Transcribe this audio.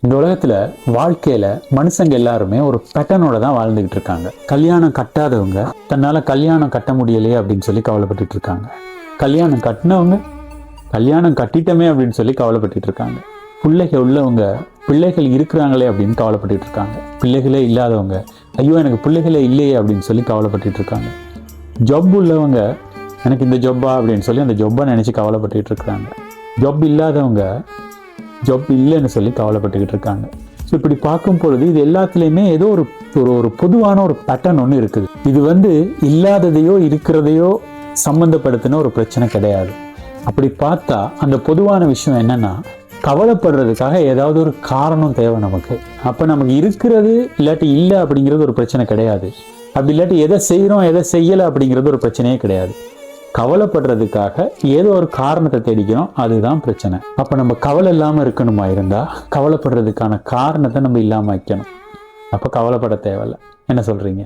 இந்த உலகத்துல வாழ்க்கையில மனுஷங்க எல்லாருமே ஒரு பேட்டர்னோட தான் வாழ்ந்துகிட்டு இருக்காங்க. கல்யாணம் கட்டாதவங்க தன்னால கல்யாணம் கட்ட முடியலையே அப்படின்னு சொல்லி கவலைப்பட்டுட்டு இருக்காங்க. கல்யாணம் கட்டினவங்க கல்யாணம் கட்டிட்டமே அப்படின்னு சொல்லி கவலைப்பட்டுட்டு இருக்காங்க. பிள்ளைகள் உள்ளவங்க பிள்ளைகள் இருக்கிறாங்களே அப்படின்னு கவலைப்பட்டுட்டு இருக்காங்க. பிள்ளைகளே இல்லாதவங்க ஐயோ எனக்கு பிள்ளைகளே இல்லையே அப்படின்னு சொல்லி கவலைப்பட்டுட்டு இருக்காங்க. ஜாப் உள்ளவங்க எனக்கு இந்த ஜொப்பா அப்படின்னு சொல்லி அந்த ஜொப்பை நினைச்சு கவலைப்பட்டுட்டு இருக்காங்க. ஜாப் இல்லாதவங்க ஜாப் இல்லைன்னு சொல்லி கவலைப்பட்டுக்கிட்டு இருக்காங்க. ஸோ இப்படி பார்க்கும் பொழுது இது எல்லாத்துலேயுமே ஏதோ ஒரு ஒரு பொதுவான ஒரு பேட்டர்ன் ஒன்று இருக்குது. இது இல்லாததையோ இருக்கிறதையோ சம்மந்தப்படுத்தின ஒரு பிரச்சனை கிடையாது. அப்படி பார்த்தா அந்த பொதுவான விஷயம் என்னன்னா, கவலைப்படுறதுக்காக ஏதாவது ஒரு காரணம் தேவை நமக்கு. அப்போ நமக்கு இருக்கிறது இல்லாட்டி இல்லை அப்படிங்கிறது ஒரு பிரச்சனை கிடையாது. அப்படி இல்லாட்டி எதை செய்கிறோம் எதை செய்யலை அப்படிங்கிறது ஒரு பிரச்சனையே கிடையாது. கவலைப்படுறதுக்காக ஏதோ ஒரு காரணத்தை தேடிக்கிறோம், அதுதான் பிரச்சனை. அப்ப நம்ம கவலை இல்லாம இருக்கணுமா இருந்தா கவலைப்படுறதுக்கான காரணத்தை நம்ம இல்லாம வைக்கணும். அப்ப கவலைப்பட தேவையில்லை. என்ன சொல்றீங்க?